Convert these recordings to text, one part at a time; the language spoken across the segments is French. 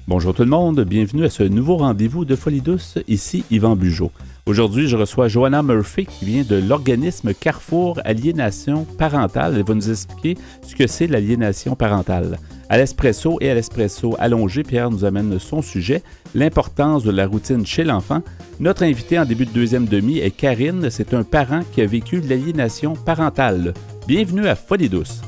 Bonjour tout le monde, bienvenue à ce nouveau rendez-vous de Folie douce, ici Yvan Bugeaud. Aujourd'hui, je reçois Joanna Murphy qui vient de l'organisme Carrefour Aliénation Parentale. Elle va nous expliquer ce que c'est l'aliénation parentale. À l'espresso et à l'espresso allongé, Pierre nous amène son sujet, l'importance de la routine chez l'enfant. Notre invité en début de deuxième demi est Karine, c'est un parent qui a vécu l'aliénation parentale. Bienvenue à Folie douce.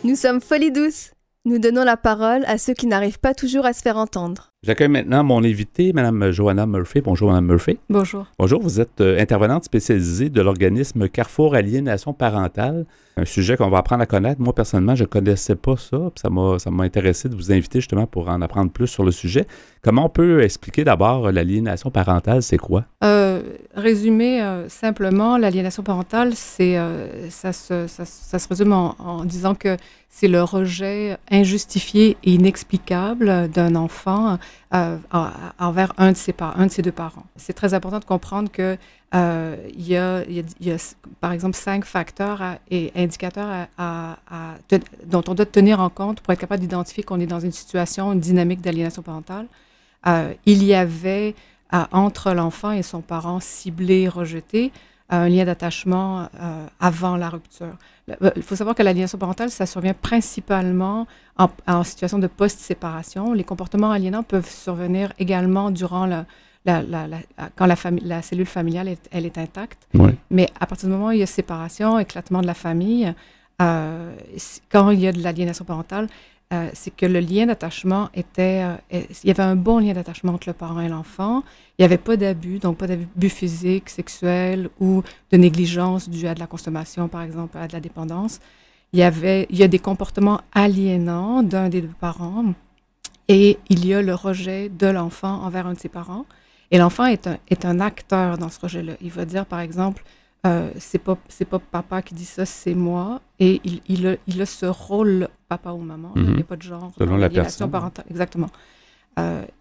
Nous sommes Folie douce. Nous donnons la parole à ceux qui n'arrivent pas toujours à se faire entendre. J'accueille maintenant mon invité, Mme Joanna Murphy. Bonjour, Mme Murphy. Bonjour. Bonjour, vous êtes intervenante spécialisée de l'organisme Carrefour Aliénation Parentale, un sujet qu'on va apprendre à connaître. Moi, personnellement, je ne connaissais pas ça, puis ça m'a intéressé de vous inviter justement pour en apprendre plus sur le sujet. Comment on peut expliquer d'abord l'aliénation parentale, c'est quoi? Résumé simplement, l'aliénation parentale, ça se résume en disant que c'est le rejet injustifié et inexplicable d'un enfant envers un de ses deux parents. C'est très important de comprendre que il y a, par exemple, 5 facteurs et indicateurs dont on doit tenir en compte pour être capable d'identifier qu'on est dans une situation, une dynamique d'aliénation parentale. Il y avait entre l'enfant et son parent ciblé, rejeté, un lien d'attachement avant la rupture. Il faut savoir que l'aliénation parentale, ça survient principalement en situation de post-séparation. Les comportements aliénants peuvent survenir également durant quand la cellule familiale elle est intacte. Oui. Mais à partir du moment où il y a séparation, éclatement de la famille, quand il y a de l'aliénation parentale, c'est que le lien d'attachement il y avait un bon lien d'attachement entre le parent et l'enfant. Il n'y avait pas d'abus, donc pas d'abus physique, sexuel ou de négligence due à de la consommation, par exemple, à de la dépendance. Il y a des comportements aliénants d'un des deux parents et il y a le rejet de l'enfant envers un de ses parents. Et l'enfant est un acteur dans ce rejet-là. Il va dire, par exemple, c'est pas papa qui dit ça, c'est moi. Et il a ce rôle, papa ou maman. Il n'y a pas de genre. Selon la personne. Parentale. Exactement.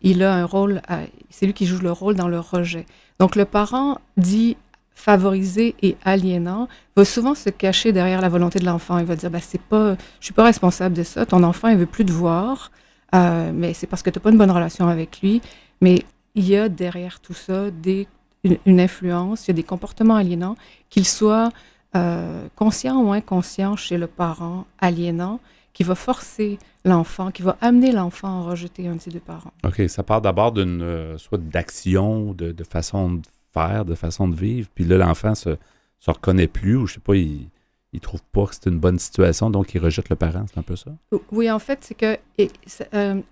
Il a un rôle, c'est lui qui joue le rôle dans le rejet. Donc, le parent dit favorisé et aliénant va souvent se cacher derrière la volonté de l'enfant. Il va dire, je suis pas responsable de ça. Ton enfant, il veut plus te voir, mais c'est parce que tu n'as pas une bonne relation avec lui. Mais il y a derrière tout ça une influence, il y a des comportements aliénants, qu'ils soient conscients ou inconscients chez le parent aliénant, qui va forcer l'enfant, qui va amener l'enfant à rejeter un de ses deux parents. OK, ça part d'abord d'une soit d'action, de façon de faire, de façon de vivre, puis là, l'enfant se reconnaît plus, ou je sais pas, il trouve pas que c'est une bonne situation, donc il rejette le parent, c'est un peu ça? Oui, en fait, c'est que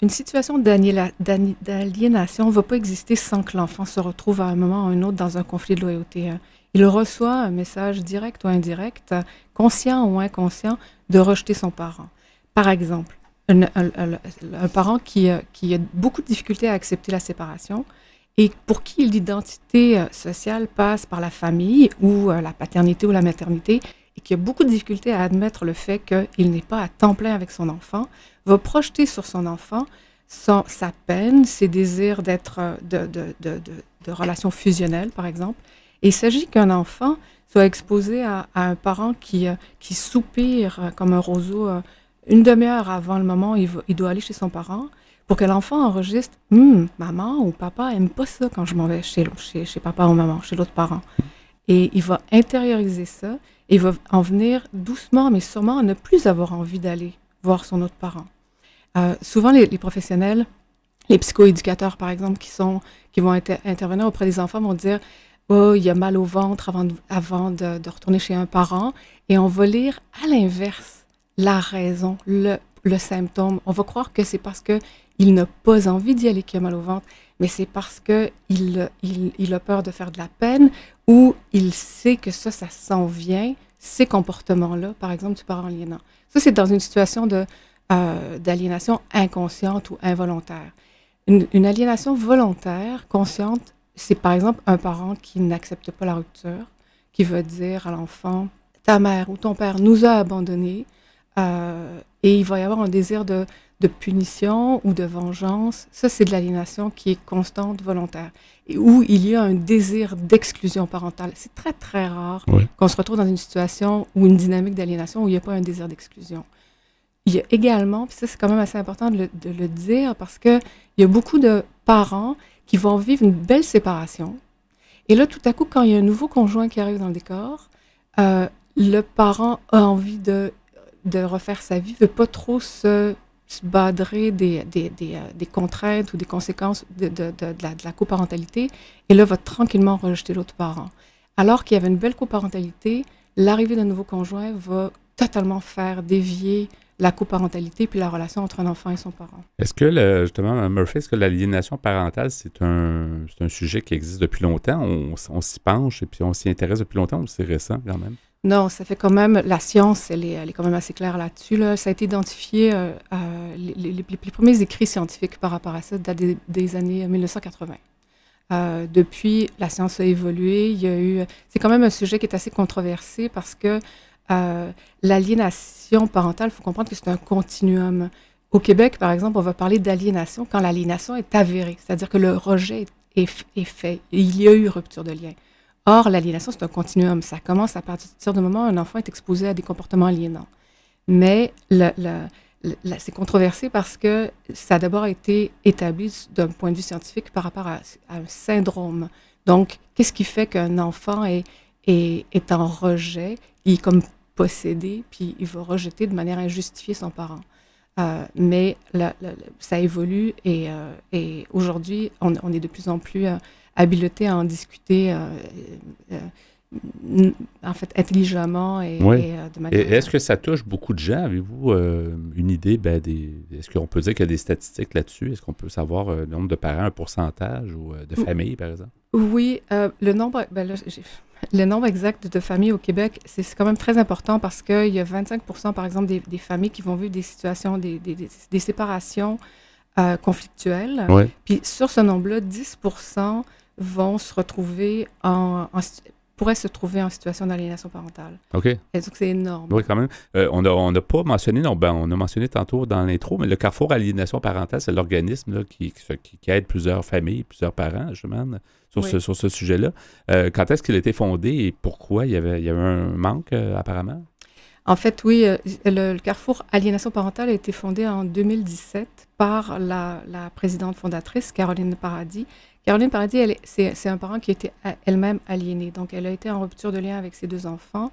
une situation d'aliénation ne va pas exister sans que l'enfant se retrouve à un moment ou à un autre dans un conflit de loyauté. Il reçoit un message direct ou indirect, conscient ou inconscient, de rejeter son parent. Par exemple, un parent qui a beaucoup de difficultés à accepter la séparation et pour qui l'identité sociale passe par la famille ou la paternité ou la maternité, et qui a beaucoup de difficultés à admettre le fait qu'il n'est pas à temps plein avec son enfant, va projeter sur son enfant sa peine, ses désirs d'être de relations fusionnelles, par exemple. Et il s'agit qu'un enfant soit exposé à un parent qui soupire comme un roseau une demi-heure avant le moment où il doit aller chez son parent, pour que l'enfant enregistre « maman ou papa n'aime pas ça quand je m'en vais chez papa ou maman, chez l'autre parent ». Et il va intérioriser ça, et il va en venir doucement, mais sûrement, à ne plus avoir envie d'aller voir son autre parent. Souvent, les professionnels, les psychoéducateurs, par exemple, qui vont intervenir auprès des enfants, vont dire « Oh, il y a mal au ventre avant de retourner chez un parent ». Et on va lire à l'inverse la raison, le symptôme. On va croire que c'est parce qu'il n'a pas envie d'y aller qu'il a mal au ventre, mais c'est parce qu'il a peur de faire de la peine ou il sait que ça s'en vient, ces comportements-là, par exemple, du parent aliénant. Ça, c'est dans une situation d'aliénation inconsciente ou involontaire. Une aliénation volontaire, consciente, c'est par exemple un parent qui n'accepte pas la rupture, qui va dire à l'enfant « ta mère ou ton père nous a abandonnés », et il va y avoir un désir de punition ou de vengeance. Ça, c'est de l'aliénation qui est constante, volontaire, et où il y a un désir d'exclusion parentale. C'est très, très rare qu'on se retrouve dans une situation ou une dynamique d'aliénation où il n'y a pas un désir d'exclusion. il y a également, puis ça c'est quand même assez important de le dire, parce qu'il y a beaucoup de parents qui vont vivre une belle séparation. Et là, tout à coup, quand il y a un nouveau conjoint qui arrive dans le décor, le parent a envie de refaire sa vie, ne veut pas trop se badrer des contraintes ou des conséquences de la coparentalité, et là, va tranquillement rejeter l'autre parent. Alors qu'il y avait une belle coparentalité, l'arrivée d'un nouveau conjoint va totalement faire dévier la coparentalité puis la relation entre un enfant et son parent. Est-ce que, justement, Murphy, est-ce que l'aliénation parentale, c'est un sujet qui existe depuis longtemps? On s'y penche et puis on s'y intéresse depuis longtemps ou c'est récent quand même? Non, ça fait quand même, la science, elle est quand même assez claire là-dessus. Là. Ça a été identifié, les premiers écrits scientifiques par rapport à ça datent des années 1980. Depuis, la science a évolué. C'est quand même un sujet qui est assez controversé parce que l'aliénation parentale, il faut comprendre que c'est un continuum. Au Québec, par exemple, on va parler d'aliénation quand l'aliénation est avérée, c'est-à-dire que le rejet est fait. Il y a eu rupture de lien. Or, l'aliénation, c'est un continuum. Ça commence à partir du moment où un enfant est exposé à des comportements aliénants. Mais c'est controversé parce que ça a d'abord été établi d'un point de vue scientifique par rapport à un syndrome. Donc, qu'est-ce qui fait qu'un enfant est en rejet, il est comme possédé, puis il va rejeter de manière injustifiée son parent. Mais ça évolue et aujourd'hui, on est de plus en plus habilité à en discuter en fait intelligemment et de manière... Et est-ce que ça touche beaucoup de gens? Avez-vous une idée? Est-ce qu'on peut dire qu'il y a des statistiques là-dessus? Est-ce qu'on peut savoir le nombre de parents, un pourcentage ou de familles, par exemple? Oui, le nombre exact de familles au Québec, c'est quand même très important parce qu'il y a 25%, par exemple, des familles qui vont vivre des situations, des séparations conflictuelles. Oui. Puis sur ce nombre-là, 10% vont se retrouver pourraient se trouver en situation d'aliénation parentale. OK. Et donc, c'est énorme. Oui, quand même. On n'a pas mentionné, on a mentionné tantôt dans l'intro, mais le Carrefour Aliénation Parentale, c'est l'organisme là, qui aide plusieurs familles, plusieurs parents, justement, sur ce sujet-là. Quand est-ce qu'il a été fondé et pourquoi il y avait un manque, apparemment? En fait, oui, le Carrefour Aliénation Parentale a été fondé en 2017 par la présidente fondatrice, Caroline Paradis. Caroline Paradis, c'est un parent qui était elle-même aliénée. Donc, elle a été en rupture de lien avec ses 2 enfants.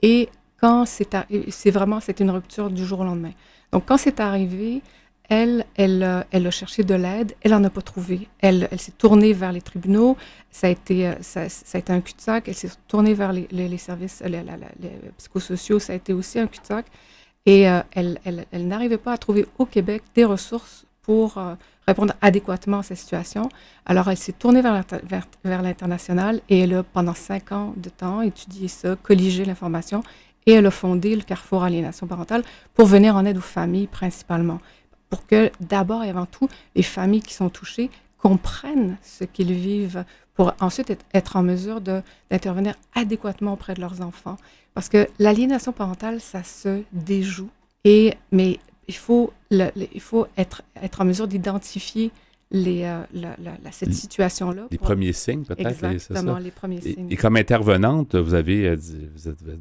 Et quand c'était une rupture du jour au lendemain. Donc, quand c'est arrivé, elle a cherché de l'aide. Elle n'en a pas trouvé. Elle s'est tournée vers les tribunaux. Ça a été un cul-de-sac. Elle s'est tournée vers les services les psychosociaux. Ça a été aussi un cul-de-sac. Et elle n'arrivait pas à trouver au Québec des ressources pour répondre adéquatement à cette situation. Alors, elle s'est tournée vers l'international et elle a, pendant 5 ans de temps, étudié ça, colligé l'information et elle a fondé le Carrefour Aliénation Parentale pour venir en aide aux familles principalement. Pour que, d'abord et avant tout, les familles qui sont touchées comprennent ce qu'ils vivent pour ensuite être en mesure d'intervenir adéquatement auprès de leurs enfants. Parce que l'aliénation parentale, ça se déjoue, mais il faut être en mesure d'identifier cette situation-là. Les premiers signes, peut-être. Exactement, les premiers signes. Et comme intervenante, vous êtes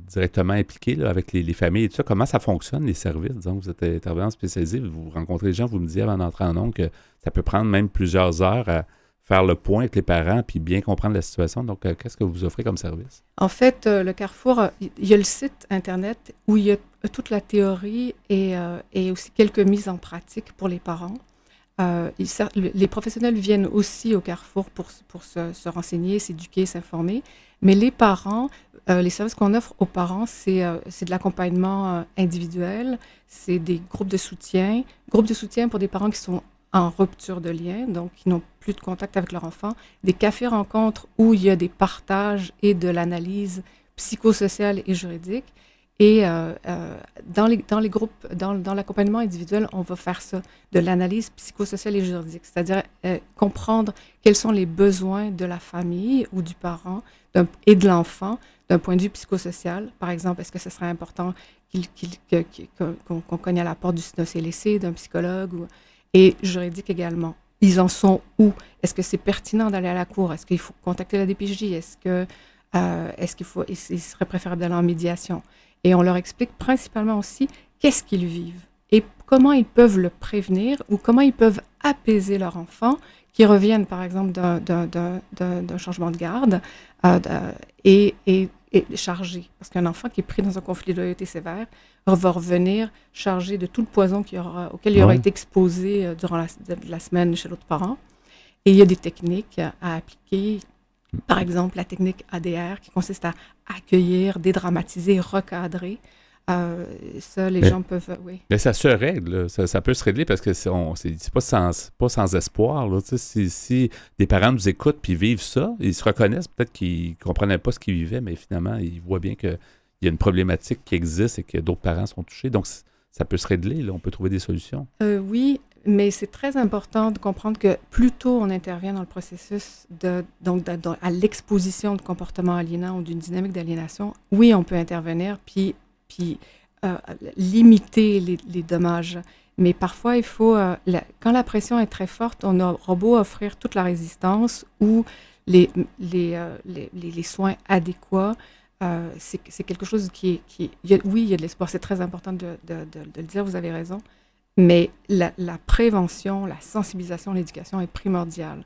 directement impliquée là, avec les familles et tout ça. Comment ça fonctionne, les services? Disons, vous êtes intervenante spécialisée, vous rencontrez les gens, vous me disiez avant d'entrer en ondes que ça peut prendre même plusieurs heures à faire le point avec les parents puis bien comprendre la situation. Donc, qu'est-ce que vous offrez comme service? En fait, le Carrefour, il y a le site Internet où il y a toute la théorie et aussi quelques mises en pratique pour les parents. Les professionnels viennent aussi au Carrefour pour se renseigner, s'éduquer, s'informer. Mais les parents, les services qu'on offre aux parents, c'est de l'accompagnement individuel, c'est des groupes de soutien pour des parents qui sont en rupture de lien, donc qui n'ont plus de contact avec leur enfant, des cafés-rencontres où il y a des partages et de l'analyse psychosociale et juridique. Et dans les groupes, dans l'accompagnement individuel, on va faire ça, de l'analyse psychosociale et juridique, c'est-à-dire comprendre quels sont les besoins de la famille ou du parent et de l'enfant d'un point de vue psychosocial. Par exemple, est-ce que ce serait important qu'on cogne à la porte du CNCLC, d'un psychologue, et juridique également. Ils en sont où? Est-ce que c'est pertinent d'aller à la cour? Est-ce qu'il faut contacter la DPJ? Il serait préférable d'aller en médiation? Et on leur explique principalement aussi qu'est-ce qu'ils vivent et comment ils peuvent le prévenir ou comment ils peuvent apaiser leur enfant qui reviennent, par exemple, d'un changement de garde et chargé. Parce qu'un enfant qui est pris dans un conflit de loyauté sévère va revenir chargé de tout le poison auquel il aura été exposé durant la semaine chez l'autre parent. Et il y a des techniques à appliquer. Par exemple, la technique ADR qui consiste à accueillir, dédramatiser, recadrer. Ça, les gens peuvent... Oui. Mais ça se règle, ça peut se régler parce que c'est pas sans espoir. Là, si des parents nous écoutent puis vivent ça, ils se reconnaissent, peut-être qu'ils ne comprenaient pas ce qu'ils vivaient, mais finalement, ils voient bien qu'il y a une problématique qui existe et que d'autres parents sont touchés. Donc, ça peut se régler, là, on peut trouver des solutions. Oui, mais c'est très important de comprendre que plus tôt on intervient dans le processus à l'exposition de comportements aliénants ou d'une dynamique d'aliénation, oui, on peut intervenir puis limiter les dommages. Mais parfois, il faut, quand la pression est très forte, on aura beau offrir toute la résistance ou les soins adéquats. C'est quelque chose oui, il y a de l'espoir. C'est très important de le dire, vous avez raison. Mais la prévention, la sensibilisation, l'éducation est primordiale.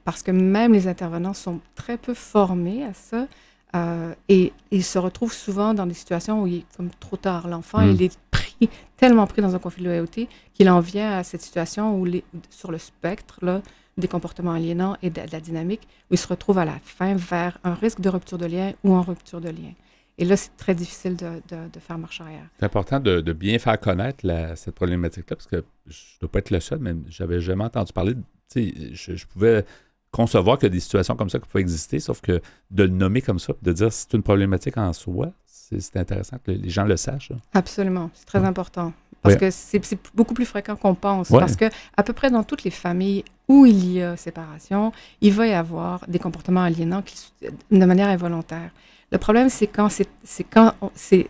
Parce que même les intervenants sont très peu formés à ça. Et ils se retrouvent souvent dans des situations où il est comme trop tard. L'enfant, il est tellement pris dans un conflit de loyauté qu'il en vient à cette situation où sur le spectre là, des comportements aliénants et de la dynamique, où il se retrouve à la fin vers un risque de rupture de lien ou en rupture de lien. Et là, c'est très difficile de faire marche arrière. C'est important de bien faire connaître cette problématique-là, parce que je ne dois pas être le seul, mais j'avais jamais entendu parler. Je pouvais concevoir qu'il y a des situations comme ça qui peuvent exister, sauf que de le nommer comme ça, de dire que c'est une problématique en soi, c'est intéressant que les gens le sachent. Là. Absolument, c'est très important. Parce que c'est beaucoup plus fréquent qu'on pense. Parce que à peu près dans toutes les familles où il y a séparation, il va y avoir des comportements aliénants de manière involontaire. Le problème, c'est quand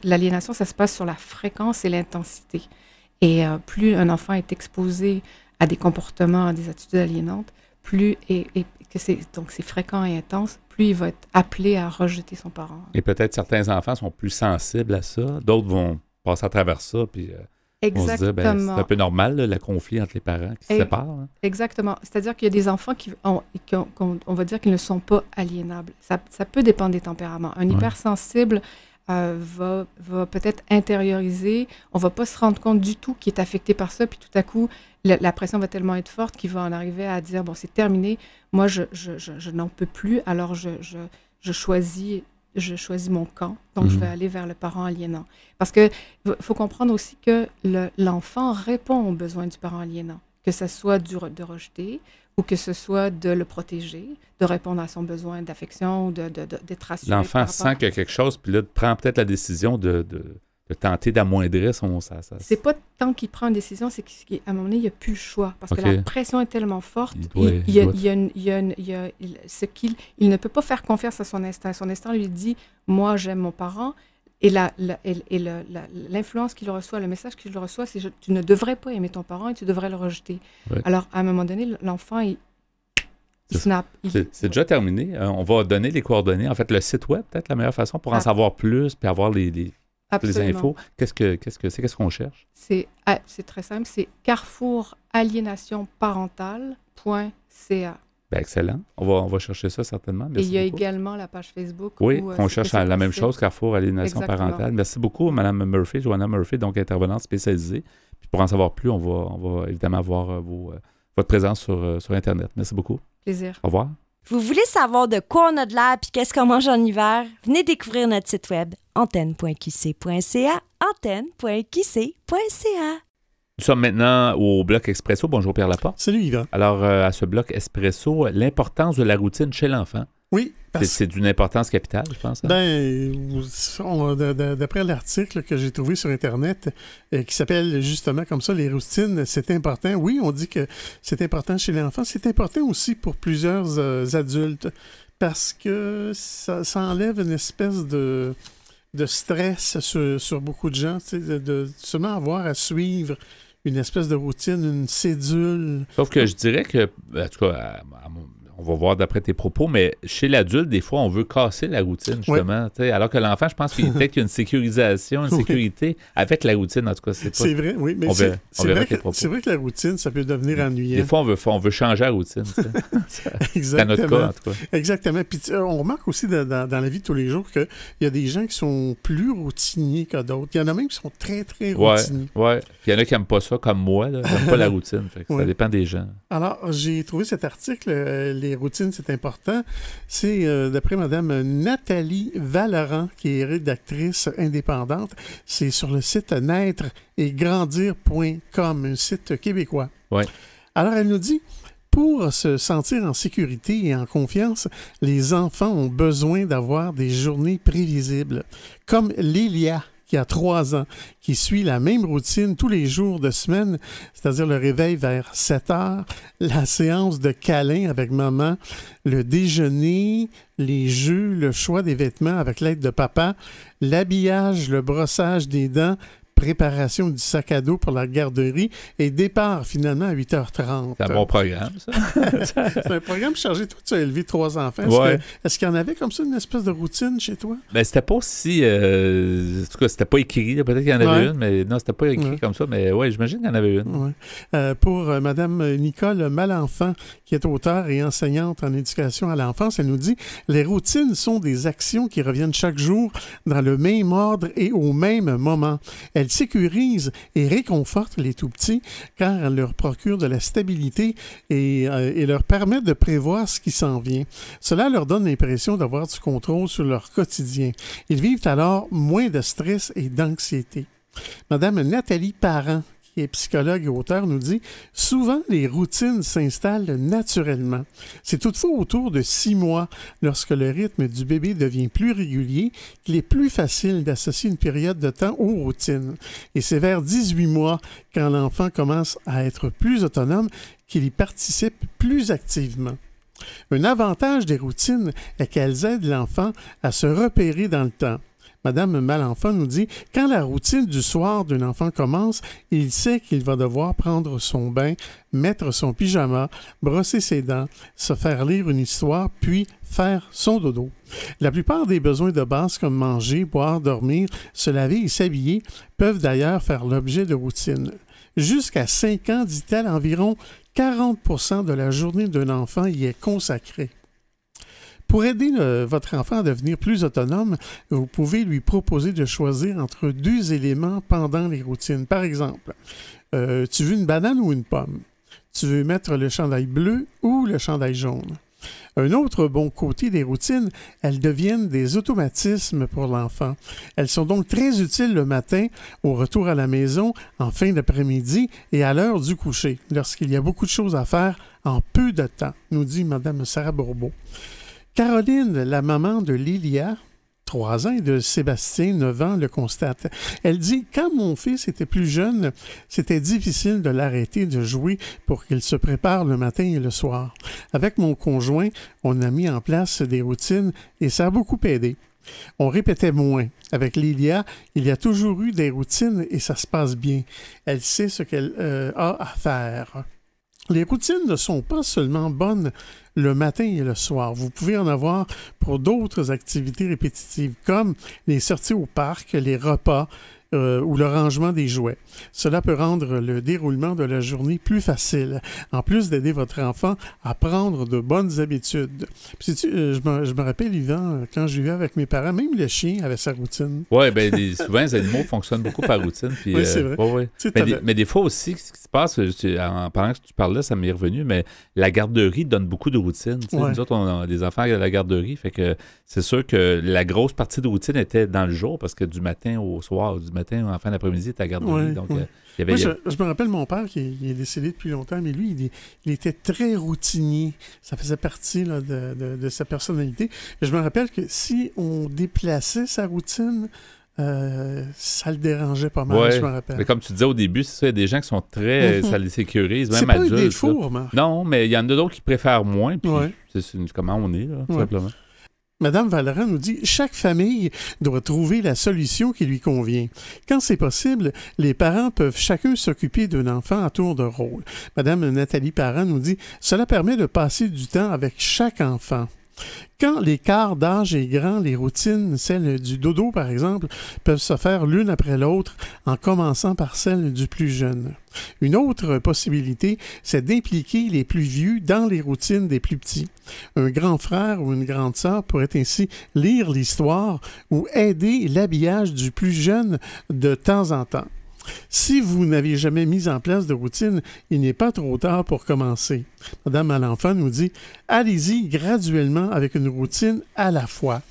l'aliénation, ça se passe sur la fréquence et l'intensité. Et plus un enfant est exposé à des comportements, à des attitudes aliénantes, plus que c'est fréquent et intense, plus il va être appelé à rejeter son parent. Et peut-être certains enfants sont plus sensibles à ça, d'autres vont passer à travers ça, puis vont se dire, c'est un peu normal, le conflit entre les parents qui se séparent. Hein. Exactement. C'est-à-dire qu'il y a des enfants on va dire qu'ils ne sont pas aliénables. Ça peut dépendre des tempéraments. Un hypersensible va peut-être intérioriser, on ne va pas se rendre compte du tout qu'il est affecté par ça, puis tout à coup, la pression va tellement être forte qu'il va en arriver à dire, bon, c'est terminé, moi, je n'en peux plus, alors je choisis mon camp, donc je vais aller vers le parent aliénant. Parce qu'il faut comprendre aussi que l'enfant répond aux besoins du parent aliénant, que ce soit de rejeter ou que ce soit de le protéger, de répondre à son besoin d'affection ou d'être rassuré. L'enfant sent qu'il y a quelque chose, puis là, prend peut-être la décision de tenter d'amoindrir son... C'est pas tant qu'il prend une décision, c'est qu'à un moment donné, il n'y a plus le choix. Parce que la pression est tellement forte, il ne peut pas faire confiance à son instinct. Son instinct lui dit « moi, j'aime mon parent ». Et l'influence qu'il reçoit, le message qu'il reçoit, c'est « tu ne devrais pas aimer ton parent et tu devrais le rejeter ». Alors, à un moment donné, l'enfant, il snap. C'est déjà terminé. On va donner les coordonnées. En fait, le site web, peut-être la meilleure façon pour en savoir plus puis avoir les infos. Qu'est-ce qu'on cherche? C'est très simple. C'est carrefouraliénationparentale.ca. Bien, excellent. On va chercher ça certainement. Merci Et il y a beaucoup. Également la page Facebook. Oui, on cherche la même chose, Carrefour Aliénation Parentale. Merci beaucoup, Mme Murphy, Joanna Murphy, donc intervenante spécialisée. Puis pour en savoir plus, on va évidemment avoir votre présence sur Internet. Merci beaucoup. Plaisir. Au revoir. Vous voulez savoir de quoi on a de l'air et qu'est-ce qu'on mange en hiver? Venez découvrir notre site web antenne.qc.ca, antenne.qc.ca. Nous sommes maintenant au bloc Expresso. Bonjour Pierre Laporte. Salut Yvan. Alors, à ce bloc Expresso, l'importance de la routine chez l'enfant. Oui. C'est d'une importance capitale, je pense. Hein? D'après l'article que j'ai trouvé sur Internet, qui s'appelle justement comme ça, les routines, c'est important. Oui, on dit que c'est important chez l'enfant. C'est important aussi pour plusieurs adultes parce que ça enlève une espèce de stress sur beaucoup de gens, de seulement avoir à suivre une espèce de routine, une cédule. Sauf que je dirais que, en tout cas, on va voir d'après tes propos, mais chez l'adulte, des fois, on veut casser la routine, justement. Alors que l'enfant, je pense qu'il peut-être qu'il y a une sécurisation, une sécurité avec la routine, en tout cas. C'est vrai, oui, mais c'est vrai que la routine, ça peut devenir ennuyant. Des fois, on veut changer la routine. C'est notre cas, en tout cas. Exactement. Puis on remarque aussi dans la vie de tous les jours qu'il y a des gens qui sont plus routiniers que d'autres. Il y en a même qui sont très, très routiniers. Oui. Puis il y en a qui n'aiment pas ça, comme moi. Ils n'aiment pas la routine. Fait que ça dépend des gens. Alors, j'ai trouvé cet article, les routines, c'est important. C'est d'après Mme Nathalie Valorant, qui est rédactrice indépendante. C'est sur le site naître et grandir.com, un site québécois. Oui. Alors, elle nous dit, pour se sentir en sécurité et en confiance, les enfants ont besoin d'avoir des journées prévisibles. Comme Lilia, qui a 3 ans, qui suit la même routine tous les jours de semaine, c'est-à-dire le réveil vers 7 heures, la séance de câlin avec maman, le déjeuner, les jeux, le choix des vêtements avec l'aide de papa, l'habillage, le brossage des dents, préparation du sac à dos pour la garderie et départ finalement à 8h30. C'est un bon programme, ça. C'est un programme chargé. Toi, tu as élevé 3 enfants. Est-ce qu'il y en avait comme ça une espèce de routine chez toi? Ben, c'était pas aussi... en tout cas, c'était pas écrit. Peut-être qu'il y en avait une, mais non, c'était pas écrit comme ça. Mais oui, j'imagine qu'il y en avait une. Pour Mme Nicole Malenfant, qui est auteure et enseignante en éducation à l'enfance, elle nous dit « Les routines sont des actions qui reviennent chaque jour dans le même ordre et au même moment. Elles sécurisent et réconfortent les tout-petits car elles leur procurent de la stabilité et leur permettent de prévoir ce qui s'en vient. Cela leur donne l'impression d'avoir du contrôle sur leur quotidien. Ils vivent alors moins de stress et d'anxiété. » Madame Nathalie Parent, qui est psychologue et auteur, nous dit « Souvent, les routines s'installent naturellement. C'est toutefois autour de 6 mois, lorsque le rythme du bébé devient plus régulier, qu'il est plus facile d'associer une période de temps aux routines. Et c'est vers 18 mois, quand l'enfant commence à être plus autonome, qu'il y participe plus activement. » Un avantage des routines est qu'elles aident l'enfant à se repérer dans le temps. Madame Malenfant nous dit « Quand la routine du soir d'un enfant commence, il sait qu'il va devoir prendre son bain, mettre son pyjama, brosser ses dents, se faire lire une histoire, puis faire son dodo. La plupart des besoins de base comme manger, boire, dormir, se laver et s'habiller peuvent d'ailleurs faire l'objet de routines. Jusqu'à 5 ans, dit-elle, environ 40% de la journée d'un enfant y est consacrée. Pour aider votre enfant à devenir plus autonome, vous pouvez lui proposer de choisir entre 2 éléments pendant les routines. Par exemple, tu veux une banane ou une pomme? Tu veux mettre le chandail bleu ou le chandail jaune? Un autre bon côté des routines, elles deviennent des automatismes pour l'enfant. Elles sont donc très utiles le matin, au retour à la maison, en fin d'après-midi et à l'heure du coucher, lorsqu'il y a beaucoup de choses à faire en peu de temps, nous dit Mme Sarah Bourbeau. Caroline, la maman de Lilia, 3 ans, et de Sébastien, 9 ans, le constate. Elle dit « Quand mon fils était plus jeune, c'était difficile de l'arrêter de jouer pour qu'il se prépare le matin et le soir. Avec mon conjoint, on a mis en place des routines et ça a beaucoup aidé. On répétait moins. Avec Lilia, il y a toujours eu des routines et ça se passe bien. Elle sait ce qu'elle a à faire. » Les routines ne sont pas seulement bonnes le matin et le soir. Vous pouvez en avoir pour d'autres activités répétitives, comme les sorties au parc, les repas ou le rangement des jouets. Cela peut rendre le déroulement de la journée plus facile, en plus d'aider votre enfant à prendre de bonnes habitudes. Puis, je me rappelle, Yvan, quand je vivais avec mes parents, même le chien avait sa routine. Oui, bien, souvent, les animaux fonctionnent beaucoup par routine. Puis, oui, c'est vrai. Ouais. Mais des fois aussi, ce qui se passe, en pendant que tu parlais, ça m'est revenu, mais la garderie donne beaucoup de routine. Ouais. Nous autres, on a des enfants à la garderie, fait que c'est sûr que la grosse partie de routine était dans le jour, parce que du matin au soir, du matin en fin d'après-midi, tu à la garderie. Donc, il y avait... Moi, je me rappelle mon père qui est décédé depuis longtemps, mais lui, il était très routinier. Ça faisait partie là, de sa personnalité. Et je me rappelle que si on déplaçait sa routine, ça le dérangeait pas mal, je me rappelle. Mais comme tu disais au début, c'est ça, il y a des gens qui sont très... Ça les sécurise, même adultes. C'est pas un défaut, Marc. Non, mais il y en a d'autres qui préfèrent moins, puis c'est comment on est, là, tout simplement. Madame Valera nous dit « Chaque famille doit trouver la solution qui lui convient. Quand c'est possible, les parents peuvent chacun s'occuper d'un enfant à tour de rôle. » Madame Nathalie Parent nous dit « Cela permet de passer du temps avec chaque enfant. » Quand l'écart d'âge est grand, les routines, celles du dodo par exemple, peuvent se faire l'une après l'autre en commençant par celle du plus jeune. Une autre possibilité, c'est d'impliquer les plus vieux dans les routines des plus petits. Un grand frère ou une grande sœur pourrait ainsi lire l'histoire ou aider l'habillage du plus jeune de temps en temps. Si vous n'avez jamais mis en place de routine, il n'est pas trop tard pour commencer. Madame Malenfant nous dit « Allez-y graduellement avec une routine à la fois. »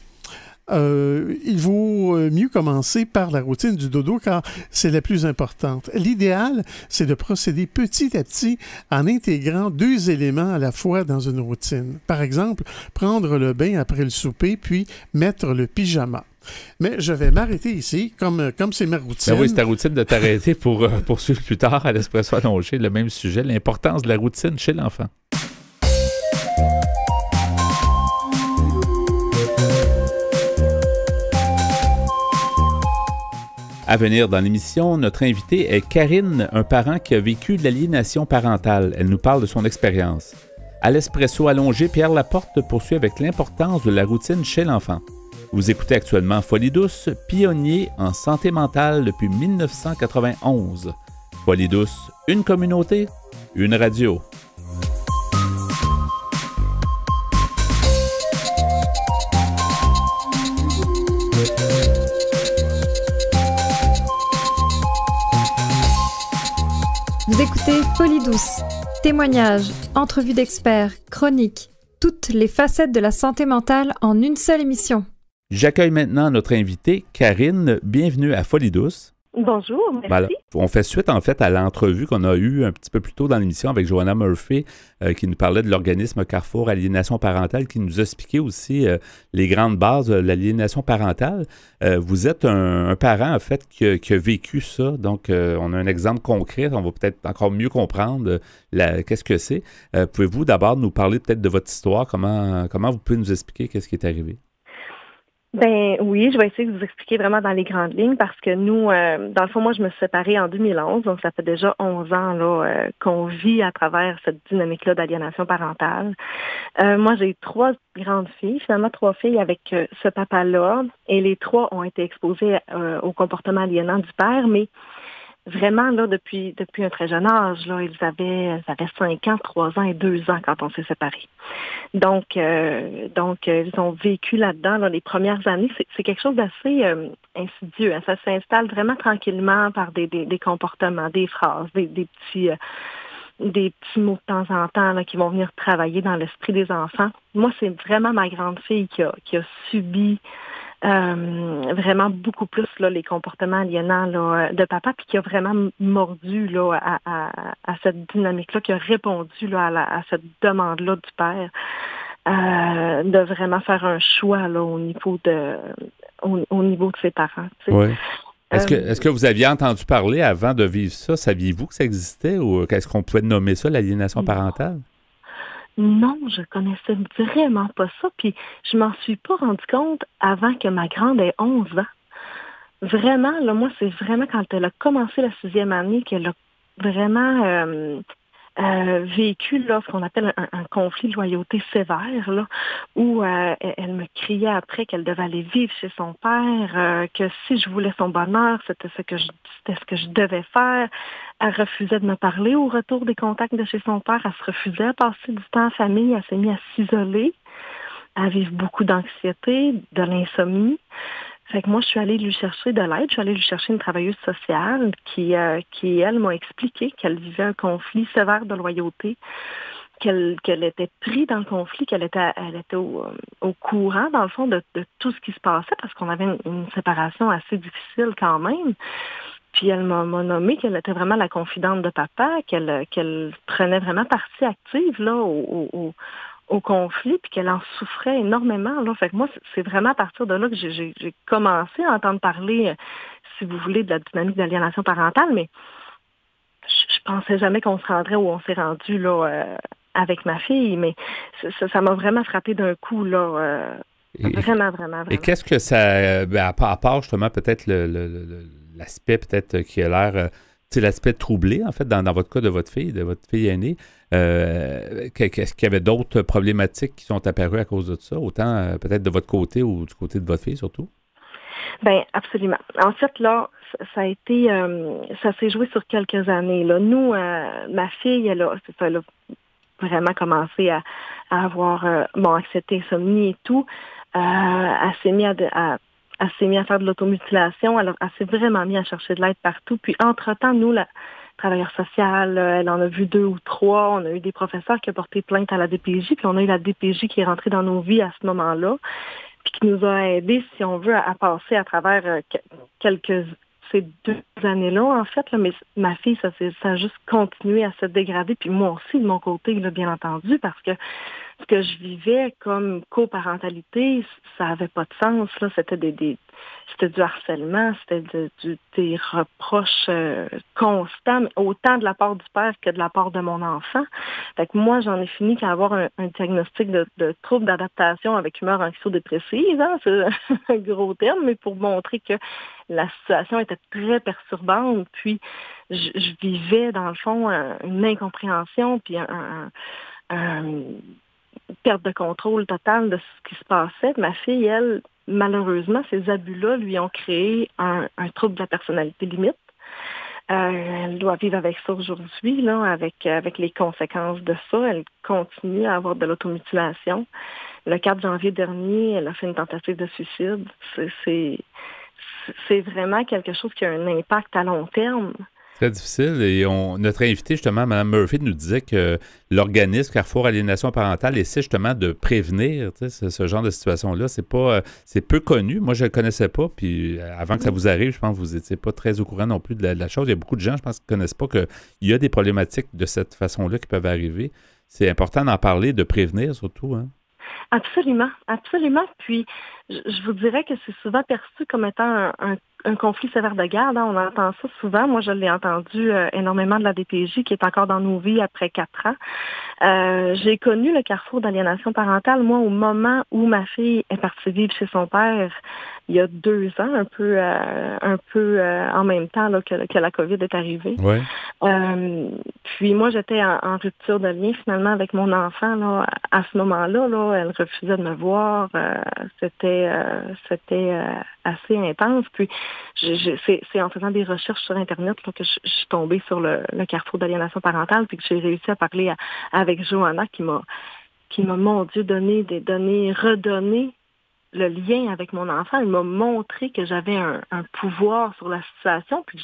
Il vaut mieux commencer par la routine du dodo car c'est la plus importante. L'idéal, c'est de procéder petit à petit en intégrant 2 éléments à la fois dans une routine. Par exemple, prendre le bain après le souper puis mettre le pyjama. Mais je vais m'arrêter ici, comme c'est ma routine. Ben oui, c'est ta routine de t'arrêter pour poursuivre plus tard à l'Espresso allongé le même sujet, l'importance de la routine chez l'enfant. À venir dans l'émission, notre invitée est Karine, un parent qui a vécu de l'aliénation parentale. Elle nous parle de son expérience. À l'Espresso allongé, Pierre Laporte poursuit avec l'importance de la routine chez l'enfant. Vous écoutez actuellement Folie douce, pionnier en santé mentale depuis 1991. Folie douce, une communauté, une radio. Vous écoutez Folie douce, témoignages, entrevues d'experts, chroniques, toutes les facettes de la santé mentale en une seule émission. J'accueille maintenant notre invitée, Karine. Bienvenue à Folie douce. Bonjour, merci. Voilà. On fait suite en fait à l'entrevue qu'on a eue un petit peu plus tôt dans l'émission avec Joanna Murphy qui nous parlait de l'organisme Carrefour Aliénation Parentale, qui nous a expliqué aussi les grandes bases de l'aliénation parentale. Vous êtes un parent en fait qui a vécu ça, donc on a un exemple concret, on va peut-être encore mieux comprendre qu'est-ce que c'est. Pouvez-vous d'abord nous parler peut-être de votre histoire, comment vous pouvez nous expliquer qu'est-ce qui est arrivé? Ben oui, je vais essayer de vous expliquer vraiment dans les grandes lignes parce que nous, dans le fond, moi, je me suis séparée en 2011, donc ça fait déjà 11 ans là qu'on vit à travers cette dynamique-là d'aliénation parentale. Moi, j'ai 3 grandes filles, finalement 3 filles avec ce papa-là, et les 3 ont été exposées au comportement aliénant du père, mais vraiment, là, depuis un très jeune âge, là, ils avaient 5 ans, 3 ans et 2 ans quand on s'est séparés. Donc, ils ont vécu là-dedans, là, les premières années. C'est quelque chose d'assez insidieux. Hein. Ça s'installe vraiment tranquillement par des comportements, des phrases, des petits mots de temps en temps là, qui vont venir travailler dans l'esprit des enfants. Moi, c'est vraiment ma grande fille qui a subi vraiment beaucoup plus là, les comportements aliénants là, de papa, puis qui a vraiment mordu là, à cette dynamique-là, qui a répondu là, à cette demande-là du père, de vraiment faire un choix là, au niveau de ses parents. Tu sais. Oui. Est-ce que vous aviez entendu parler avant de vivre ça? Saviez-vous que ça existait ou est-ce qu'on pouvait nommer ça l'aliénation parentale? Non, je connaissais vraiment pas ça, puis je m'en suis pas rendu compte avant que ma grande ait 11 ans. Vraiment, là, moi, c'est vraiment quand elle a commencé la 6e année qu'elle a vraiment vécu là, ce qu'on appelle un conflit de loyauté sévère, là, où elle me criait après qu'elle devait aller vivre chez son père, que si je voulais son bonheur, c'était ce que je devais faire. Elle refusait de me parler au retour des contacts de chez son père. Elle se refusait à passer du temps en famille. Elle s'est mise à s'isoler, à vivre beaucoup d'anxiété, de l'insomnie. Fait que moi, je suis allée lui chercher de l'aide. Je suis allée lui chercher une travailleuse sociale qui elle, m'a expliqué qu'elle vivait un conflit sévère de loyauté, qu'elle était prise dans le conflit, qu'elle était au courant, dans le fond, de tout ce qui se passait, parce qu'on avait une séparation assez difficile quand même. Puis elle m'a nommé qu'elle était vraiment la confidente de papa, qu'elle prenait vraiment partie active là au conflit, puis qu'elle en souffrait énormément. Là. Fait que moi, c'est vraiment à partir de là que j'ai commencé à entendre parler, si vous voulez, de la dynamique d'aliénation parentale, mais je pensais jamais qu'on se rendrait où on s'est rendu là avec ma fille, mais ça m'a vraiment frappé d'un coup là Vraiment, vraiment, Et vraiment. qu'est-ce que ça... à part justement peut-être l'aspect peut-être qui a l'air... l'aspect troublé, en fait, dans votre cas de votre fille aînée, est-ce qu'il y avait d'autres problématiques qui sont apparues à cause de ça, autant peut-être de votre côté ou du côté de votre fille surtout? Ben absolument. En fait, là, ça a été, ça s'est joué sur quelques années. Là. Nous, ma fille, elle a vraiment commencé à avoir anxiété, insomnie et tout. Elle s'est mise elle s'est mise à faire de l'automutilation. Elle s'est vraiment mise à chercher de l'aide partout. Puis, entre-temps, nous, la travailleur social, elle en a vu 2 ou 3. On a eu des professeurs qui ont porté plainte à la DPJ. Puis, on a eu la DPJ qui est rentrée dans nos vies à ce moment-là. Puis, qui nous a aidés, si on veut, à passer à travers ces 2 années-là, en fait. Là, mais ma fille, ça a juste continué à se dégrader. Puis, moi aussi, de mon côté, là, bien entendu, parce que ce que je vivais comme coparentalité, ça avait pas de sens. Là. C'était c'était du harcèlement, c'était des reproches constants, mais autant de la part du père que de la part de mon enfant. Fait que moi, j'en ai fini qu'à avoir un diagnostic de trouble d'adaptation avec humeur anxio-dépressive. Hein? C'est un gros terme, mais pour montrer que la situation était très perturbante. Puis, je vivais, dans le fond, une incompréhension, puis perte de contrôle totale de ce qui se passait. Ma fille, elle, malheureusement, ces abus-là lui ont créé un trouble de la personnalité limite. Elle doit vivre avec ça aujourd'hui, là, avec les conséquences de ça. Elle continue à avoir de l'automutilation. Le 4 janvier dernier, elle a fait une tentative de suicide. C'est vraiment quelque chose qui a un impact à long terme. Très difficile. Et notre invité, justement, Mme Murphy, nous disait que l'organisme Carrefour Aliénation Parentale essaie justement de prévenir ce genre de situation-là. C'est peu connu. Moi, je ne le connaissais pas. Puis avant que ça vous arrive, je pense que vous n'étiez pas très au courant non plus de la chose. Il y a beaucoup de gens, je pense, qui ne connaissent pas qu'il y a des problématiques de cette façon-là qui peuvent arriver. C'est important d'en parler, de prévenir surtout, hein? Absolument, absolument. Puis, je vous dirais que c'est souvent perçu comme étant un conflit sévère de garde. Hein. On entend ça souvent. Moi, je l'ai entendu énormément de la DPJ qui est encore dans nos vies après 4 ans. J'ai connu le carrefour d'aliénation parentale, moi, au moment où ma fille est partie vivre chez son père il y a 2 ans, un peu en même temps là, que la COVID est arrivée. Ouais. Puis moi, j'étais en rupture de lien finalement avec mon enfant là, à ce moment-là. Là, elle refusait de me voir. C'était assez intense. Puis c'est en faisant des recherches sur Internet là, que je suis tombée sur le carrefour d'aliénation parentale, puis que j'ai réussi à parler avec Johanna qui m'a, mon Dieu, donné des données, redonné le lien avec mon enfant. Elle m'a montré que j'avais un pouvoir sur la situation, puis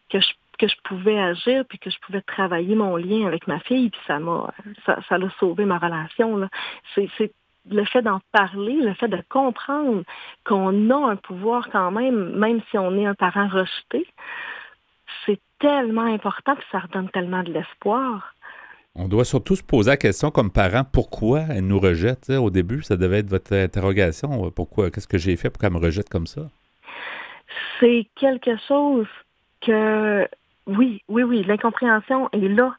que je pouvais agir, puis que je pouvais travailler mon lien avec ma fille, puis ça l'a sauvé ma relation. Là. C'est le fait d'en parler, le fait de comprendre qu'on a un pouvoir quand même si on est un parent rejeté, c'est tellement important, puis ça redonne tellement de l'espoir. On doit surtout se poser la question comme parent, pourquoi elle nous rejette? Au début, ça devait être votre interrogation. Pourquoi? Qu'est-ce que j'ai fait pour qu'elle me rejette comme ça? C'est quelque chose que... Oui, l'incompréhension est là,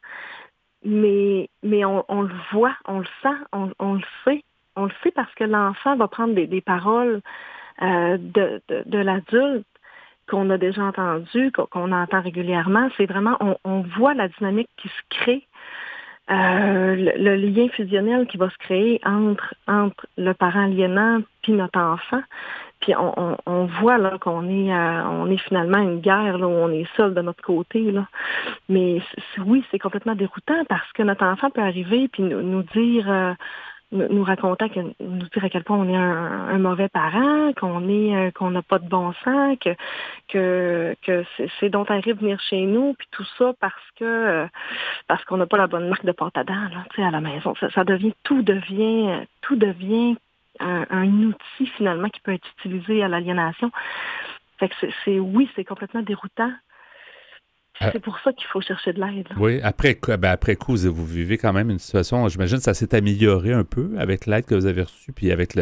mais on le voit, on le sent, on le sait. On le sait parce que l'enfant va prendre des paroles de l'adulte qu'on a déjà entendues, qu'on entend régulièrement. C'est vraiment, on voit la dynamique qui se crée. Le lien fusionnel qui va se créer entre le parent aliénant puis notre enfant. Puis on voit là qu'on est finalement une guerre là, où on est seul de notre côté. Là. Mais oui, c'est complètement déroutant parce que notre enfant peut arriver puis nous dire... nous raconter, nous dire à quel point on est un mauvais parent, qu'on n'a pas de bon sens, que c'est donc terrible venir chez nous, puis tout ça parce qu'on n'a pas la bonne marque de pâte à dents là, à la maison. Tout devient un outil finalement qui peut être utilisé à l'aliénation. Fait que c'est complètement déroutant. C'est pour ça qu'il faut chercher de l'aide. Là. Oui, après coup, vous vivez quand même une situation, j'imagine que ça s'est amélioré un peu avec l'aide que vous avez reçue, puis avec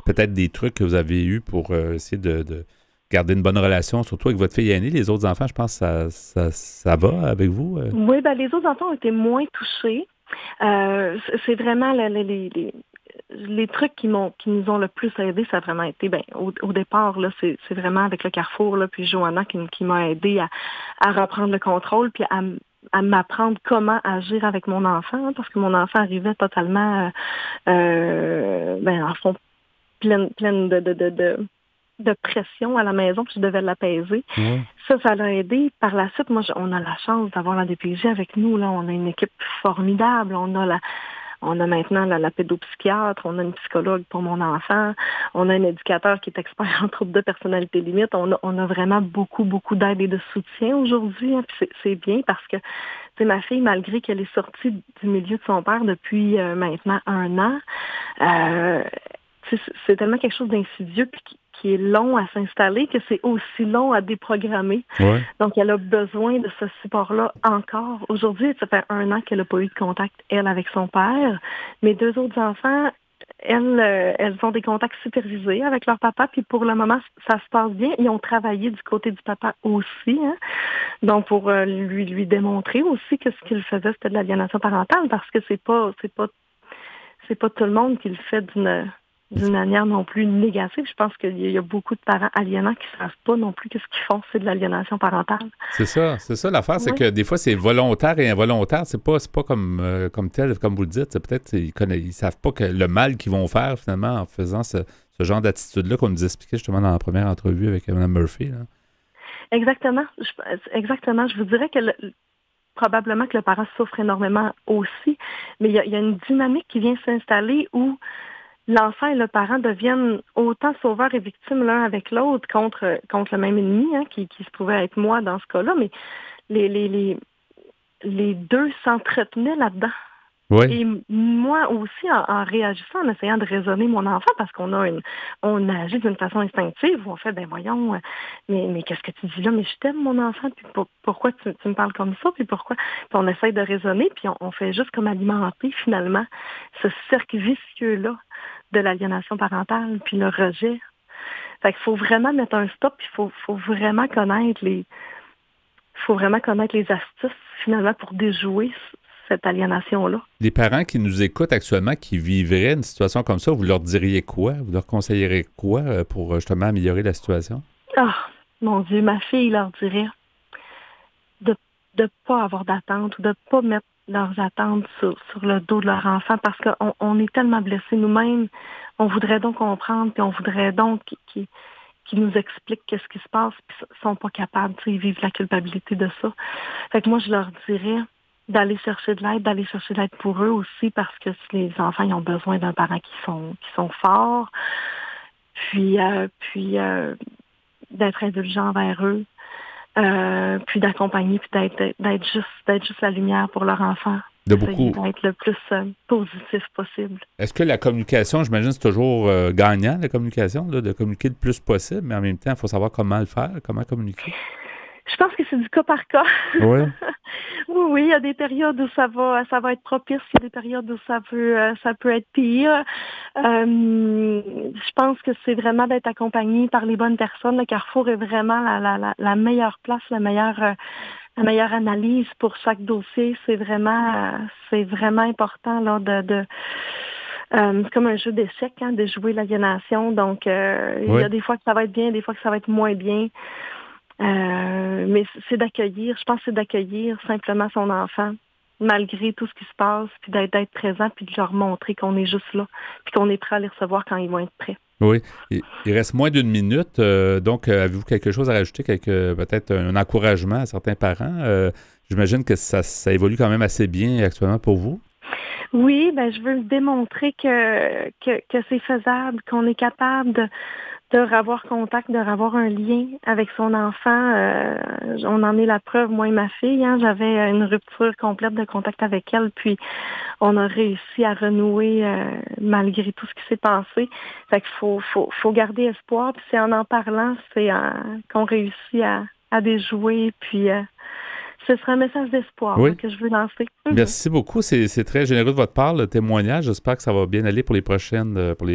peut-être des trucs que vous avez eus pour essayer de garder une bonne relation, surtout avec votre fille aînée. Les autres enfants, je pense que ça va avec vous? Oui, les autres enfants ont été moins touchés. C'est vraiment les trucs qui nous ont le plus aidé, ça a vraiment été, au départ, là, c'est vraiment avec le Carrefour, là, puis Johanna qui m'a aidé à reprendre le contrôle, puis à m'apprendre comment agir avec mon enfant, hein, parce que mon enfant arrivait totalement, en fond, pleine de pression à la maison, puis je devais l'apaiser. Ouais. Ça l'a aidé. Par la suite, moi, on a la chance d'avoir la DPJ avec nous. Là, on a une équipe formidable. On a maintenant la pédopsychiatre, on a une psychologue pour mon enfant, on a un éducateur qui est expert en troubles de personnalité limite. On a vraiment beaucoup, beaucoup d'aide et de soutien aujourd'hui. Hein, puis c'est bien parce que ma fille, malgré qu'elle est sortie du milieu de son père depuis maintenant 1 an, c'est tellement quelque chose d'insidieux qui est long à s'installer que c'est aussi long à déprogrammer. Ouais. Donc, elle a besoin de ce support-là encore. Aujourd'hui, ça fait 1 an qu'elle n'a pas eu de contact, elle, avec son père. Mes 2 autres enfants, elles ont des contacts supervisés avec leur papa, puis pour le moment, ça se passe bien. Ils ont travaillé du côté du papa aussi, hein? Donc pour lui démontrer aussi que ce qu'il faisait, c'était de l'aliénation parentale, parce que c'est pas tout le monde qui le fait d'une manière non plus négative. Je pense qu'il y a beaucoup de parents aliénants qui ne savent pas non plus que ce qu'ils font, c'est de l'aliénation parentale. C'est ça l'affaire, c'est que des fois c'est volontaire et involontaire, c'est pas comme tel, comme vous le dites, c'est peut-être ils savent pas que le mal qu'ils vont faire finalement en faisant ce genre d'attitude-là qu'on nous expliquait justement dans la première entrevue avec Mme Murphy. Là. Exactement. Je vous dirais que probablement que le parent souffre énormément aussi, mais il y a une dynamique qui vient s'installer où l'enfant et le parent deviennent autant sauveurs et victimes l'un avec l'autre contre le même ennemi, hein, qui se pouvait être moi dans ce cas-là, mais les 2 s'entretenaient là-dedans. Oui. Et moi aussi, en réagissant, en essayant de raisonner mon enfant, parce qu'on agit d'une façon instinctive, où on fait, voyons, mais qu'est-ce que tu dis là? Mais je t'aime, mon enfant, puis pourquoi tu me parles comme ça? Puis pourquoi? Puis on essaye de raisonner, puis on fait juste comme alimenter, finalement, ce cercle vicieux-là de l'aliénation parentale, puis le rejet. Fait qu'il faut vraiment mettre un stop, puis il faut vraiment connaître les astuces, finalement, pour déjouer cette aliénation-là. Les parents qui nous écoutent actuellement, qui vivraient une situation comme ça, vous leur diriez quoi? Vous leur conseillerez quoi pour justement améliorer la situation? Ah, mon Dieu, ma fille leur dirait de ne pas avoir d'attente ou de ne pas mettre leurs attentes sur le dos de leur enfant parce qu'on est tellement blessés nous-mêmes. On voudrait donc comprendre, puis on voudrait donc qu'ils nous expliquent qu'est-ce qui se passe, puis ils sont pas capables, ils vivent la culpabilité de ça. Fait que moi, je leur dirais d'aller chercher de l'aide pour eux aussi, parce que les enfants, ils ont besoin d'un parent qui sont forts, puis d'être indulgent envers eux, puis d'accompagner, puis d'être juste la lumière pour leur enfant. D'être le plus positif possible. Est-ce que la communication, j'imagine, c'est toujours gagnant, la communication, là, de communiquer le plus possible, mais en même temps, il faut savoir comment le faire, comment communiquer? Je pense que c'est du cas par cas. Oui. Oui, il y a des périodes où ça va être propice, il y a des périodes où ça peut être pire. Je pense que c'est vraiment d'être accompagné par les bonnes personnes. Le Carrefour est vraiment la meilleure place, la meilleure analyse pour chaque dossier. C'est vraiment important là c'est comme un jeu d'échecs, hein, de jouer l'aliénation. Donc, il y a des fois que ça va être bien, des fois que ça va être moins bien. Mais c'est d'accueillir, je pense que c'est d'accueillir simplement son enfant, malgré tout ce qui se passe, puis d'être présent, puis de leur montrer qu'on est juste là, puis qu'on est prêt à les recevoir quand ils vont être prêts. Oui. Il reste moins d'1 minute, donc avez-vous quelque chose à rajouter, peut-être un encouragement à certains parents? J'imagine que ça évolue quand même assez bien actuellement pour vous. Oui, je veux démontrer que c'est faisable, qu'on est capable de avoir contact, de avoir un lien avec son enfant. On en est la preuve, moi et ma fille. Hein, j'avais une rupture complète de contact avec elle, puis on a réussi à renouer malgré tout ce qui s'est passé. Fait qu'il faut garder espoir, puis c'est en parlant, c'est qu'on réussit à déjouer, puis ce sera un message d'espoir que je veux lancer. Merci beaucoup. C'est très généreux de votre part, le témoignage. J'espère que ça va bien aller pour les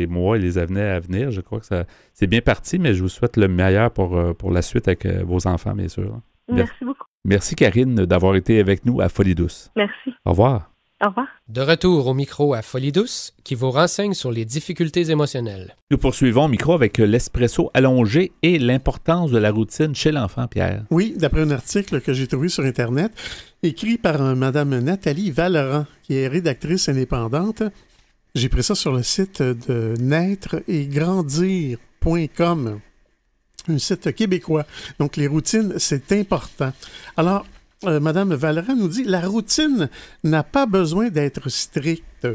mois et les années à venir. Je crois que c'est bien parti, mais je vous souhaite le meilleur pour la suite avec vos enfants, bien sûr. Merci beaucoup. Merci, Karine, d'avoir été avec nous à Folie Douce. Merci. Au revoir. Au revoir. De retour au micro à Folie douce, qui vous renseigne sur les difficultés émotionnelles. Nous poursuivons au micro avec l'espresso allongé et l'importance de la routine chez l'enfant, Pierre. Oui, d'après un article que j'ai trouvé sur Internet, écrit par Mme Nathalie Vallerand, qui est rédactrice indépendante. J'ai pris ça sur le site de naîtreetgrandir.com, un site québécois. Donc, les routines, c'est important. Alors, Mme Vallerand nous dit « La routine n'a pas besoin d'être stricte.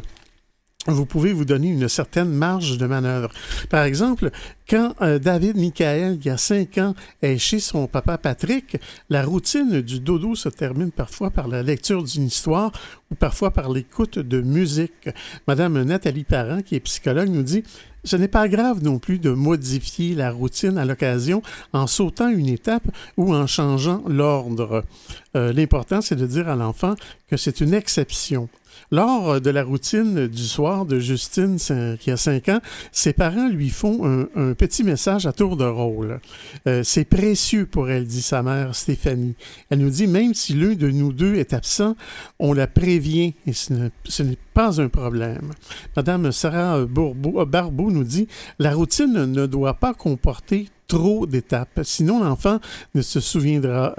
Vous pouvez vous donner une certaine marge de manœuvre. Par exemple, quand David Michael, il y a 5 ans, est chez son papa Patrick, la routine du dodo se termine parfois par la lecture d'une histoire ou parfois par l'écoute de musique. Madame Nathalie Parent, qui est psychologue, nous dit « Ce n'est pas grave non plus de modifier la routine à l'occasion en sautant une étape ou en changeant l'ordre. L'important, c'est de dire à l'enfant que c'est une exception. » Lors de la routine du soir de Justine, qui a 5 ans, ses parents lui font un petit message à tour de rôle. C'est précieux pour elle, dit sa mère Stéphanie. Elle nous dit, même si l'un de nous deux est absent, on la prévient et ce n'est pas un problème. Madame Sarah Barbeau nous dit, la routine ne doit pas comporter trop d'étapes, sinon l'enfant ne se souviendra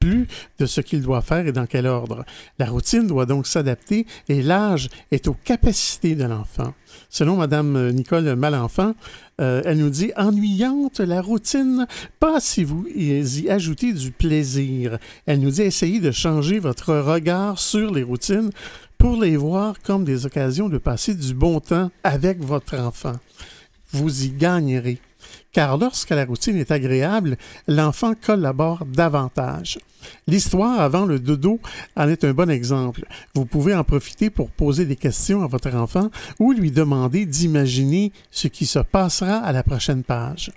plus de ce qu'il doit faire et dans quel ordre. La routine doit donc s'adapter et l'âge est aux capacités de l'enfant. Selon Mme Nicole Malenfant, elle nous dit « Ennuyante la routine, pas si vous y ajoutez du plaisir. » Elle nous dit « Essayez de changer votre regard sur les routines pour les voir comme des occasions de passer du bon temps avec votre enfant. Vous y gagnerez. » Car lorsque la routine est agréable, l'enfant collabore davantage. L'histoire avant le dodo en est un bon exemple. Vous pouvez en profiter pour poser des questions à votre enfant ou lui demander d'imaginer ce qui se passera à la prochaine page.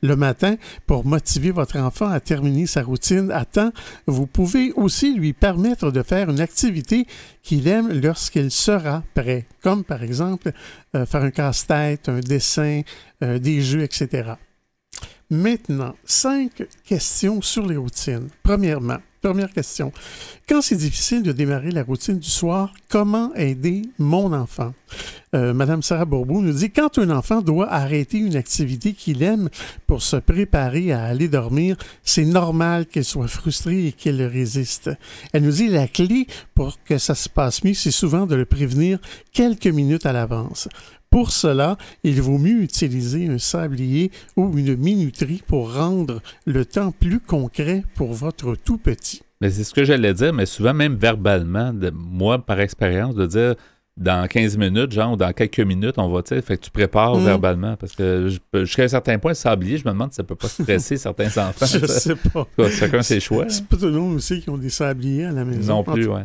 Le matin, pour motiver votre enfant à terminer sa routine à temps, vous pouvez aussi lui permettre de faire une activité qu'il aime lorsqu'il sera prêt, comme par exemple faire un casse-tête, un dessin, des jeux, etc. Maintenant, 5 questions sur les routines. Première question. Quand c'est difficile de démarrer la routine du soir, comment aider mon enfant? Madame Sarah Bourbeau nous dit, quand un enfant doit arrêter une activité qu'il aime pour se préparer à aller dormir, c'est normal qu'il soit frustré et qu'il résiste. Elle nous dit, la clé pour que ça se passe mieux, c'est souvent de le prévenir quelques minutes à l'avance. Pour cela, il vaut mieux utiliser un sablier ou une minuterie pour rendre le temps plus concret pour votre tout petit. Mais c'est ce que j'allais dire, mais souvent même verbalement, moi par expérience, de dire dans 15 minutes, genre, ou dans quelques minutes, on va, tu sais, fait que tu prépares verbalement, parce que jusqu'à un certain point, le sablier, je me demande si ça peut pas stresser certains enfants. Je sais pas. Chacun ses choix. C'est pas tout le monde aussi qui ont des sabliers à la maison. Non plus, oui.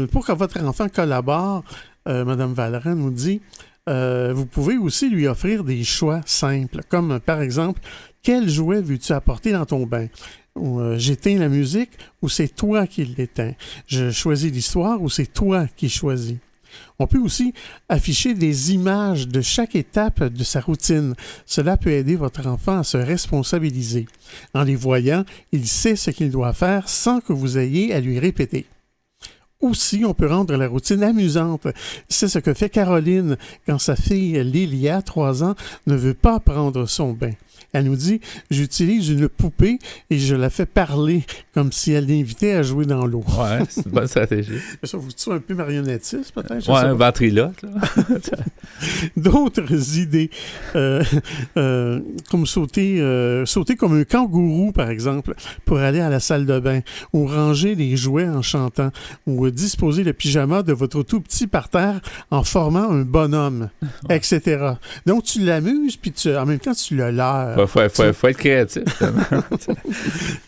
Pour que votre enfant collabore, Mme Vallerand nous dit, vous pouvez aussi lui offrir des choix simples, comme par exemple, quel jouet veux-tu apporter dans ton bain? Ou j'éteins la musique ou c'est toi qui l'éteins? Je choisis l'histoire ou c'est toi qui choisis? On peut aussi afficher des images de chaque étape de sa routine. Cela peut aider votre enfant à se responsabiliser. En les voyant, il sait ce qu'il doit faire sans que vous ayez à lui répéter. Aussi, on peut rendre la routine amusante. C'est ce que fait Caroline quand sa fille Lilia, 3 ans, ne veut pas prendre son bain. Elle nous dit « J'utilise une poupée et je la fais parler comme si elle l'invitait à jouer dans l'eau. » Ouais, c'est une bonne stratégie. Ça vous dit un peu marionnettiste, peut-être? Ouais, un ventriloque. D'autres idées, comme sauter comme un kangourou, par exemple, pour aller à la salle de bain, ou ranger les jouets en chantant, ou disposer le pyjama de votre tout petit par terre en formant un bonhomme, etc. Donc, tu l'amuses, puis en même temps, tu le leurres. Faut être créatif.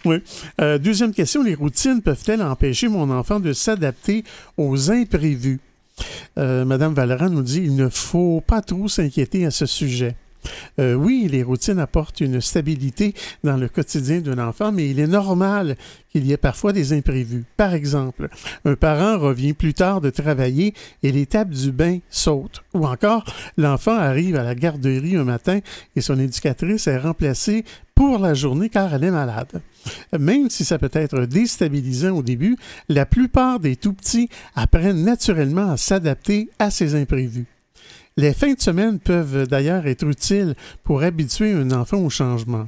Oui. Deuxième question, les routines peuvent-elles empêcher mon enfant de s'adapter aux imprévus? Madame Vallerand nous dit, il ne faut pas trop s'inquiéter à ce sujet. Oui, les routines apportent une stabilité dans le quotidien d'un enfant, mais il est normal qu'il y ait parfois des imprévus. Par exemple, un parent revient plus tard de travailler et l'étape du bain saute. Ou encore, l'enfant arrive à la garderie un matin et son éducatrice est remplacée pour la journée car elle est malade. Même si ça peut être déstabilisant au début, la plupart des tout-petits apprennent naturellement à s'adapter à ces imprévus. Les fins de semaine peuvent d'ailleurs être utiles pour habituer un enfant au changement.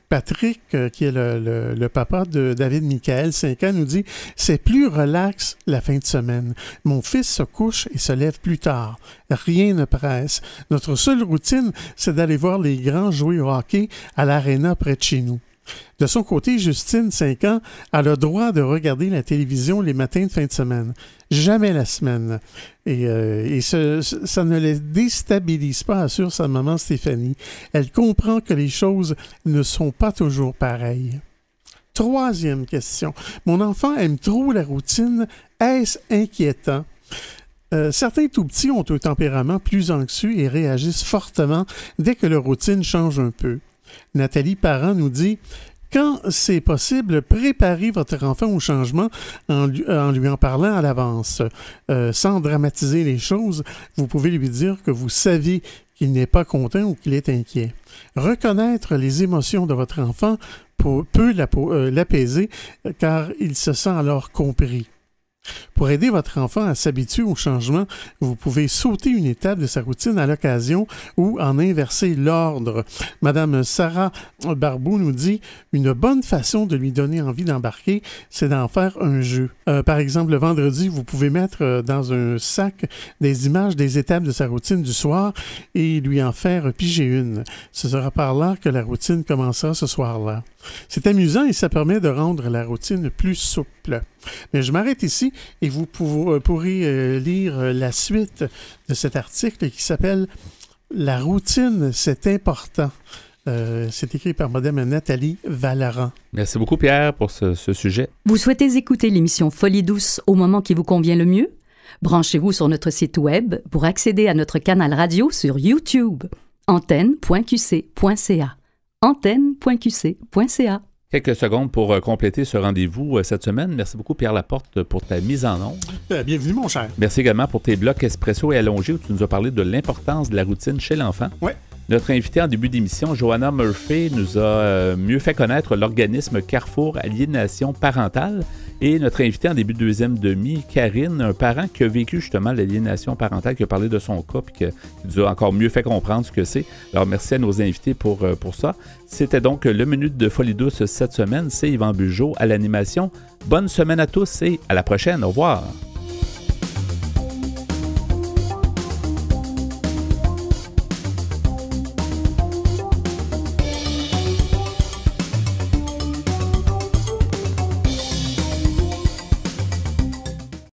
Patrick, qui est le papa de David Michael, 5 ans, nous dit « C'est plus relax la fin de semaine. Mon fils se couche et se lève plus tard. Rien ne presse. Notre seule routine, c'est d'aller voir les grands jouer au hockey à l'aréna près de chez nous. » De son côté, Justine, 5 ans, a le droit de regarder la télévision les matins de fin de semaine. Jamais la semaine. Et ça ne les déstabilise pas, assure sa maman Stéphanie. Elle comprend que les choses ne sont pas toujours pareilles. Troisième question. Mon enfant aime trop la routine. Est-ce inquiétant? Certains tout-petits ont un tempérament plus anxieux et réagissent fortement dès que leur routine change un peu. Nathalie Parent nous dit « Quand c'est possible, préparez votre enfant au changement en lui en parlant à l'avance. Sans dramatiser les choses, vous pouvez lui dire que vous savez qu'il n'est pas content ou qu'il est inquiet. Reconnaître les émotions de votre enfant peut l'apaiser car il se sent alors compris. Pour aider votre enfant à s'habituer au changement, vous pouvez sauter une étape de sa routine à l'occasion ou en inverser l'ordre. Madame Sarah Barbeau nous dit « Une bonne façon de lui donner envie d'embarquer, c'est d'en faire un jeu. Par exemple, le vendredi, vous pouvez mettre dans un sac des images des étapes de sa routine du soir et lui en faire piger une. Ce sera par là que la routine commencera ce soir-là. C'est amusant et ça permet de rendre la routine plus souple. » Mais je m'arrête ici et vous pourrez lire la suite de cet article qui s'appelle « La routine, c'est important ». C'est écrit par Mme Nathalie Vallerand. Merci beaucoup, Pierre, pour ce sujet. Vous souhaitez écouter l'émission Folie douce au moment qui vous convient le mieux? Branchez-vous sur notre site web pour accéder à notre canal radio sur YouTube. antenne.qc.ca. antenne.qc.ca. Quelques secondes pour compléter ce rendez-vous cette semaine. Merci beaucoup, Pierre Laporte, pour ta mise en onde. Bienvenue, mon cher. Merci également pour tes blocs espresso et allongés où tu nous as parlé de l'importance de la routine chez l'enfant. Oui. Notre invitée en début d'émission, Joanna Murphy, nous a mieux fait connaître l'organisme Carrefour Aliénation Parentale. Et notre invitée en début de deuxième demi, Karine, un parent qui a vécu justement l'aliénation parentale, qui a parlé de son cas et qui nous a encore mieux fait comprendre ce que c'est. Alors, merci à nos invités pour ça. C'était donc le menu de Folie douce cette semaine. C'est Yvan Bugeaud à l'animation. Bonne semaine à tous et à la prochaine. Au revoir.